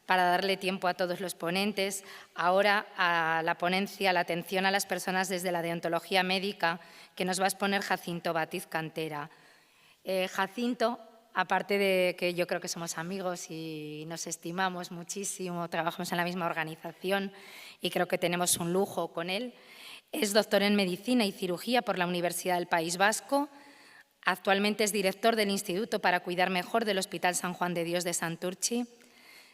para darle tiempo a todos los ponentes. Ahora a la ponencia, la atención a las personas desde la deontología médica, que nos va a exponer Jacinto Batiz Cantera. Jacinto, aparte de que yo creo que somos amigos y nos estimamos muchísimo, trabajamos en la misma organización y creo que tenemos un lujo con él, es doctor en Medicina y Cirugía por la Universidad del País Vasco. Actualmente es director del Instituto para Cuidar Mejor del Hospital San Juan de Dios de Santurtzi,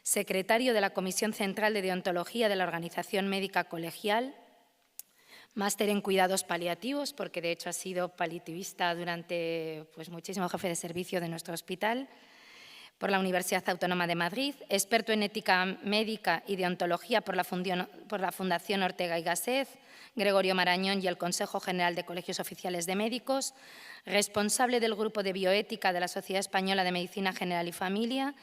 secretario de la Comisión Central de Deontología de la Organización Médica Colegial, máster en Cuidados Paliativos, porque de hecho ha sido paliativista durante muchísimo, jefe de servicio de nuestro hospital, por la Universidad Autónoma de Madrid, experto en Ética Médica y Deontología por la Fundación Ortega y Gasset, Gregorio Marañón y el Consejo General de Colegios Oficiales de Médicos, responsable del Grupo de Bioética de la Sociedad Española de Medicina General y Familia,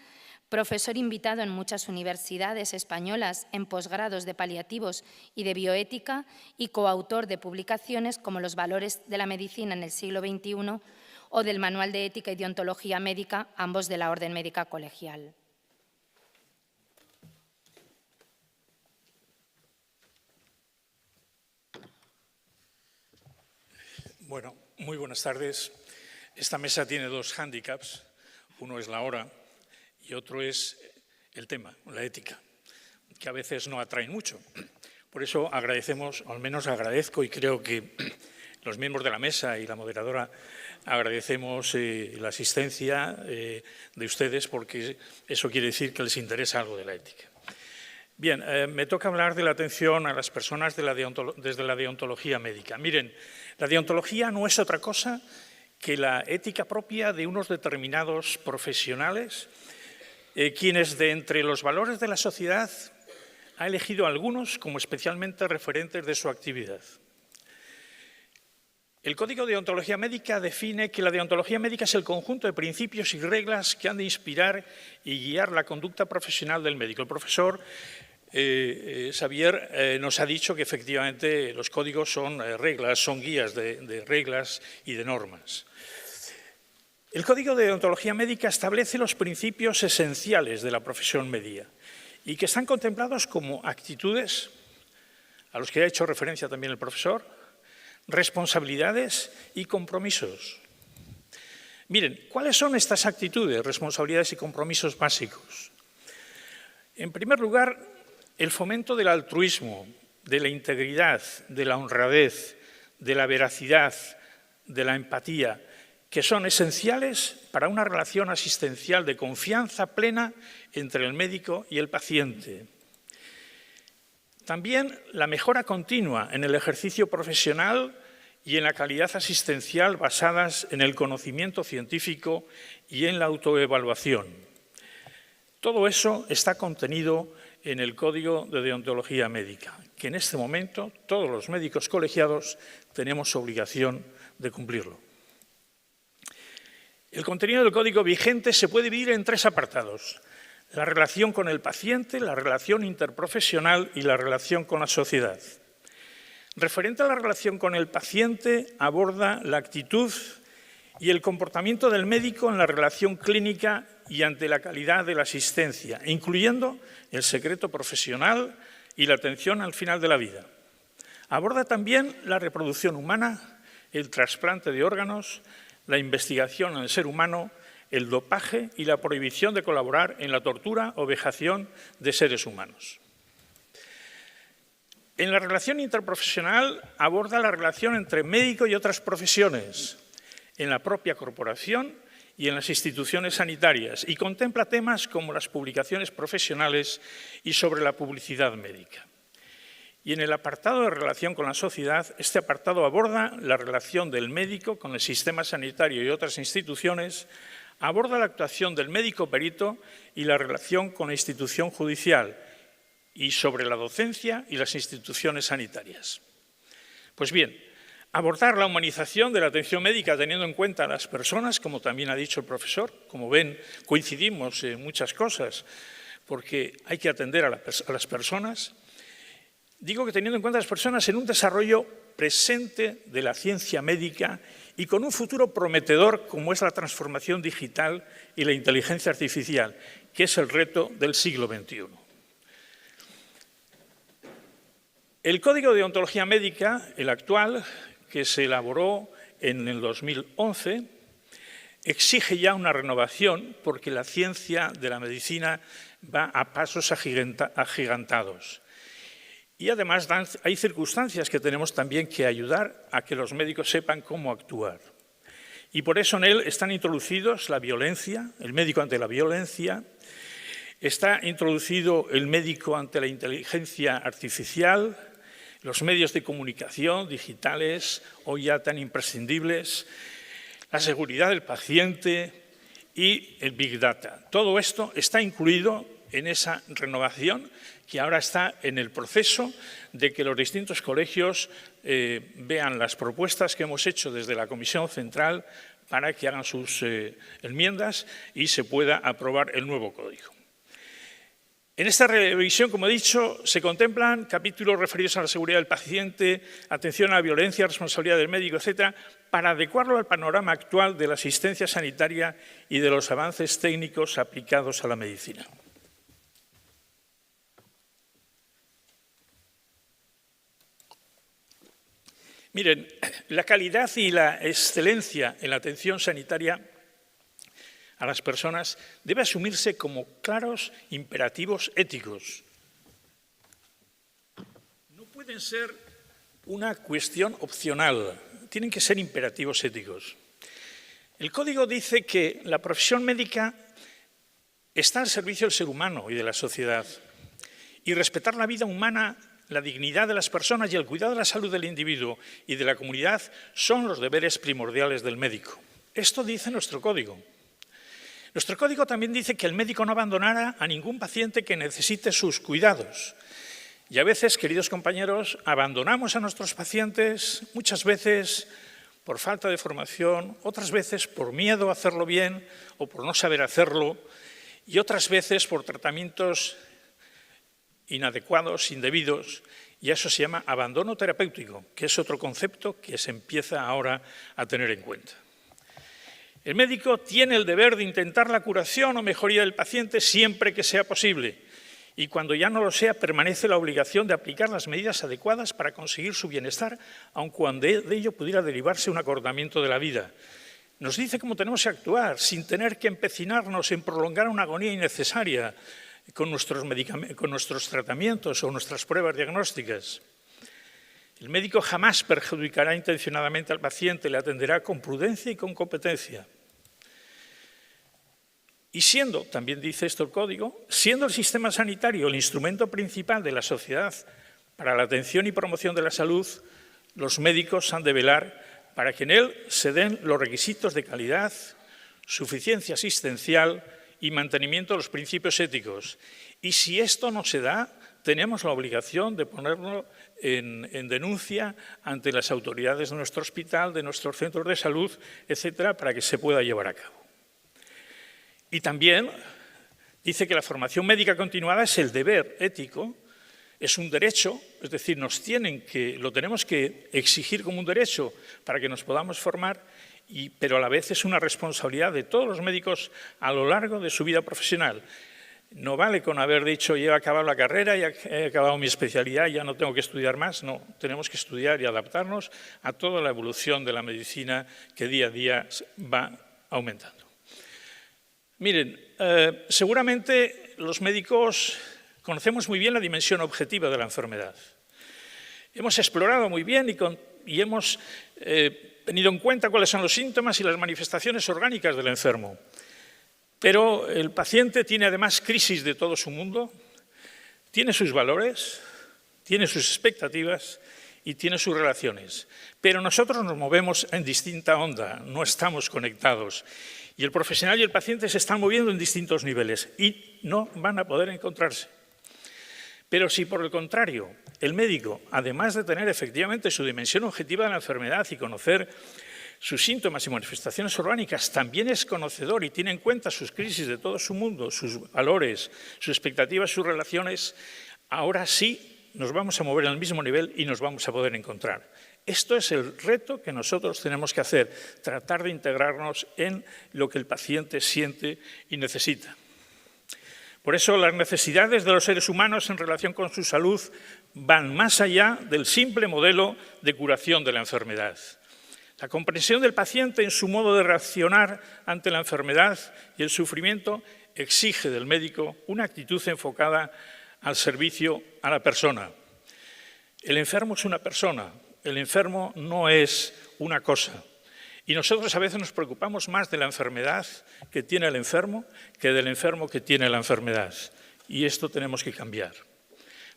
profesor invitado en muchas universidades españolas en posgrados de paliativos y de bioética y coautor de publicaciones como Los valores de la medicina en el siglo XXI o del Manual de Ética y Deontología Médica, ambos de la Orden Médica Colegial. Bueno, muy buenas tardes. Esta mesa tiene dos hándicaps. Uno es la hora y otro es el tema, la ética, que a veces no atraen mucho. Por eso agradecemos, o al menos agradezco, y creo que los miembros de la mesa y la moderadora agradecemos la asistencia de ustedes, porque eso quiere decir que les interesa algo de la ética. Bien, me toca hablar de la atención a las personas desde la deontología médica. Miren, la deontología no es otra cosa que la ética propia de unos determinados profesionales, quienes de entre los valores de la sociedad ha elegido algunos como especialmente referentes de su actividad. El Código de Deontología Médica define que la deontología médica es el conjunto de principios y reglas que han de inspirar y guiar la conducta profesional del médico. El profesor Xavier nos ha dicho que efectivamente los códigos son reglas, son guías de reglas y de normas. El Código de Deontología Médica establece los principios esenciales de la profesión médica y que están contemplados como actitudes, a los que ha hecho referencia también el profesor, responsabilidades y compromisos. Miren, ¿cuáles son estas actitudes, responsabilidades y compromisos básicos? En primer lugar, el fomento del altruismo, de la integridad, de la honradez, de la veracidad, de la empatía, que son esenciales para una relación asistencial de confianza plena entre el médico y el paciente. También la mejora continua en el ejercicio profesional y en la calidad asistencial basadas en el conocimiento científico y en la autoevaluación. Todo eso está contenido en el Código de Deontología Médica, que en este momento todos los médicos colegiados tenemos obligación de cumplirlo. El contenido del código vigente se puede dividir en tres apartados: la relación con el paciente, la relación interprofesional y la relación con la sociedad. Referente a la relación con el paciente, aborda la actitud y el comportamiento del médico en la relación clínica y ante la calidad de la asistencia, incluyendo el secreto profesional y la atención al final de la vida. Aborda también la reproducción humana, el trasplante de órganos, la investigación en el ser humano, el dopaje y la prohibición de colaborar en la tortura o vejación de seres humanos. En la relación interprofesional aborda la relación entre médico y otras profesiones, en la propia corporación y en las instituciones sanitarias, y contempla temas como las publicaciones profesionales y sobre la publicidad médica. Y en el apartado de relación con la sociedad, este apartado aborda la relación del médico con el sistema sanitario y otras instituciones, aborda la actuación del médico perito y la relación con la institución judicial, y sobre la docencia y las instituciones sanitarias. Pues bien, abordar la humanización de la atención médica teniendo en cuenta a las personas, como también ha dicho el profesor. Como ven, coincidimos en muchas cosas, porque hay que atender a las personas. Digo que teniendo en cuenta a las personas en un desarrollo presente de la ciencia médica y con un futuro prometedor como es la transformación digital y la inteligencia artificial, que es el reto del siglo XXI. El Código de Deontología Médica, el actual, que se elaboró en el 2011, exige ya una renovación porque la ciencia de la medicina va a pasos agigantados. Y además hay circunstancias que tenemos también que ayudar a que los médicos sepan cómo actuar. Y por eso en él están introducidos la violencia, el médico ante la violencia, está introducido el médico ante la inteligencia artificial, los medios de comunicación digitales, hoy ya tan imprescindibles, la seguridad del paciente y el Big Data. Todo esto está incluido en esa renovación que ahora está en el proceso de que los distintos colegios vean las propuestas que hemos hecho desde la Comisión Central para que hagan sus enmiendas y se pueda aprobar el nuevo código. En esta revisión, como he dicho, se contemplan capítulos referidos a la seguridad del paciente, atención a la violencia, responsabilidad del médico, etcétera, para adecuarlo al panorama actual de la asistencia sanitaria y de los avances técnicos aplicados a la medicina. Miren, la calidad y la excelencia en la atención sanitaria a las personas debe asumirse como claros imperativos éticos. No pueden ser una cuestión opcional, tienen que ser imperativos éticos. El Código dice que la profesión médica está al servicio del ser humano y de la sociedad, y respetar la vida humana, la dignidad de las personas y el cuidado de la salud del individuo y de la comunidad son los deberes primordiales del médico. Esto dice nuestro Código. Nuestro Código también dice que el médico no abandonará a ningún paciente que necesite sus cuidados. Y a veces, queridos compañeros, abandonamos a nuestros pacientes, muchas veces por falta de formación, otras veces por miedo a hacerlo bien o por no saber hacerlo, y otras veces por tratamientos inadecuados, indebidos, y eso se llama abandono terapéutico, que es otro concepto que se empieza ahora a tener en cuenta. El médico tiene el deber de intentar la curación o mejoría del paciente siempre que sea posible, y cuando ya no lo sea, permanece la obligación de aplicar las medidas adecuadas para conseguir su bienestar, aun cuando de ello pudiera derivarse un acortamiento de la vida. Nos dice cómo tenemos que actuar, sin tener que empecinarnos en prolongar una agonía innecesaria, con nuestros tratamientos o nuestras pruebas diagnósticas. El médico jamás perjudicará intencionadamente al paciente, le atenderá con prudencia y con competencia. Y siendo, también dice esto el Código, siendo el sistema sanitario el instrumento principal de la sociedad para la atención y promoción de la salud, los médicos han de velar para que en él se den los requisitos de calidad, suficiencia asistencial y mantenimiento de los principios éticos. Y si esto no se da, tenemos la obligación de ponerlo en denuncia ante las autoridades de nuestro hospital, de nuestros centros de salud, etcétera, para que se pueda llevar a cabo. Y también dice que la formación médica continuada es el deber ético, es un derecho, es decir, lo tenemos que exigir como un derecho para que nos podamos formar, pero a la vez es una responsabilidad de todos los médicos a lo largo de su vida profesional. No vale con haber dicho, yo he acabado la carrera, ya he acabado mi especialidad, ya no tengo que estudiar más. No, tenemos que estudiar y adaptarnos a toda la evolución de la medicina que día a día va aumentando. Miren, seguramente los médicos conocemos muy bien la dimensión objetiva de la enfermedad. Hemos explorado muy bien y hemos tenido en cuenta cuáles son los síntomas y las manifestaciones orgánicas del enfermo. Pero el paciente tiene además crisis de todo su mundo, tiene sus valores, tiene sus expectativas y tiene sus relaciones. Pero nosotros nos movemos en distinta onda, no estamos conectados. Y el profesional y el paciente se están moviendo en distintos niveles y no van a poder encontrarse. Pero si, por el contrario, el médico, además de tener efectivamente su dimensión objetiva de la enfermedad y conocer sus síntomas y manifestaciones orgánicas, también es conocedor y tiene en cuenta sus crisis de todo su mundo, sus valores, sus expectativas, sus relaciones, ahora sí nos vamos a mover al mismo nivel y nos vamos a poder encontrar. Esto es el reto que nosotros tenemos que hacer, tratar de integrarnos en lo que el paciente siente y necesita. Por eso las necesidades de los seres humanos en relación con su salud van más allá del simple modelo de curación de la enfermedad. La comprensión del paciente en su modo de reaccionar ante la enfermedad y el sufrimiento exige del médico una actitud enfocada al servicio a la persona. El enfermo es una persona, el enfermo no es una cosa. Y nosotros a veces nos preocupamos más de la enfermedad que tiene el enfermo que del enfermo que tiene la enfermedad. Y esto tenemos que cambiar.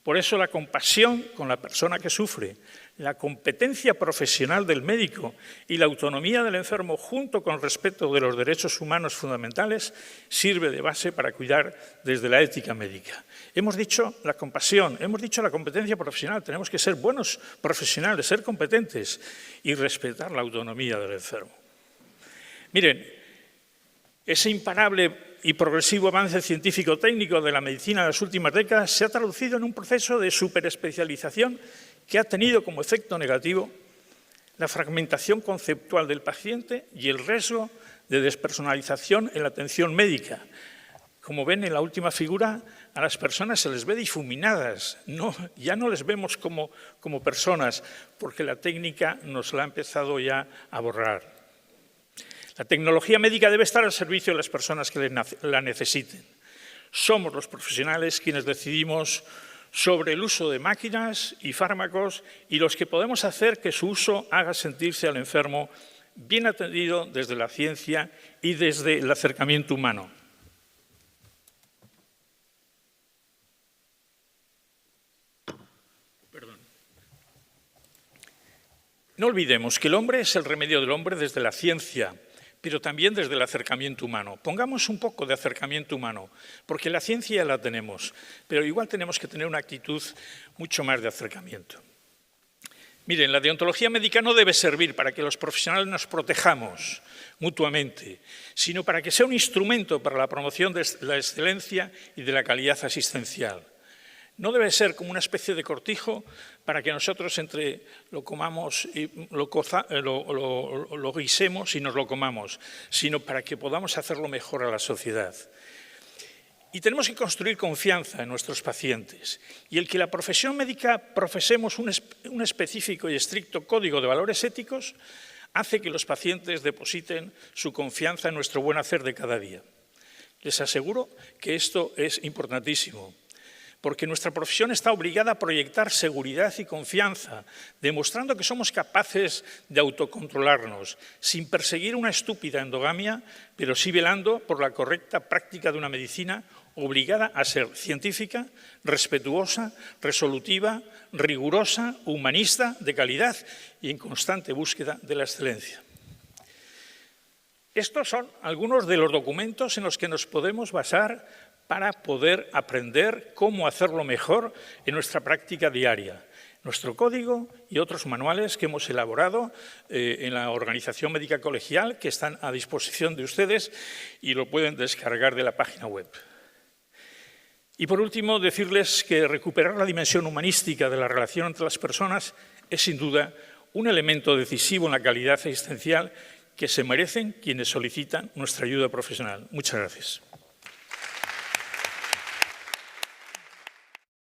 Por eso la compasión con la persona que sufre, la competencia profesional del médico y la autonomía del enfermo junto con el respeto de los derechos humanos fundamentales sirve de base para cuidar desde la ética médica. Hemos dicho la compasión, hemos dicho la competencia profesional, tenemos que ser buenos profesionales, ser competentes y respetar la autonomía del enfermo. Miren, ese imparable y progresivo avance científico-técnico de la medicina de las últimas décadas se ha traducido en un proceso de superespecialización que ha tenido como efecto negativo la fragmentación conceptual del paciente y el riesgo de despersonalización en la atención médica. Como ven en la última figura, a las personas se les ve difuminadas, ya no les vemos como personas, porque la técnica nos la ha empezado ya a borrar. La tecnología médica debe estar al servicio de las personas que la necesiten. Somos los profesionales quienes decidimos sobre el uso de máquinas y fármacos y los que podemos hacer que su uso haga sentirse al enfermo bien atendido desde la ciencia y desde el acercamiento humano. No olvidemos que el hombre es el remedio del hombre desde la ciencia, pero también desde el acercamiento humano. Pongamos un poco de acercamiento humano, porque la ciencia ya la tenemos, pero igual tenemos que tener una actitud mucho más de acercamiento. Miren, la deontología médica no debe servir para que los profesionales nos protejamos mutuamente, sino para que sea un instrumento para la promoción de la excelencia y de la calidad asistencial. No debe ser como una especie de cortijo para que nosotros lo comamos, y lo guisemos y nos lo comamos, sino para que podamos hacerlo mejor a la sociedad. Y tenemos que construir confianza en nuestros pacientes. Y el que la profesión médica profesemos un específico y estricto código de valores éticos hace que los pacientes depositen su confianza en nuestro buen hacer de cada día. Les aseguro que esto es importantísimo, porque nuestra profesión está obligada a proyectar seguridad y confianza, demostrando que somos capaces de autocontrolarnos, sin perseguir una estúpida endogamia, pero sí velando por la correcta práctica de una medicina obligada a ser científica, respetuosa, resolutiva, rigurosa, humanista, de calidad y en constante búsqueda de la excelencia. Estos son algunos de los documentos en los que nos podemos basar para poder aprender cómo hacerlo mejor en nuestra práctica diaria. Nuestro código y otros manuales que hemos elaborado en la Organización Médica Colegial, que están a disposición de ustedes y lo pueden descargar de la página web. Y por último, decirles que recuperar la dimensión humanística de la relación entre las personas es sin duda un elemento decisivo en la calidad asistencial que se merecen quienes solicitan nuestra ayuda profesional. Muchas gracias.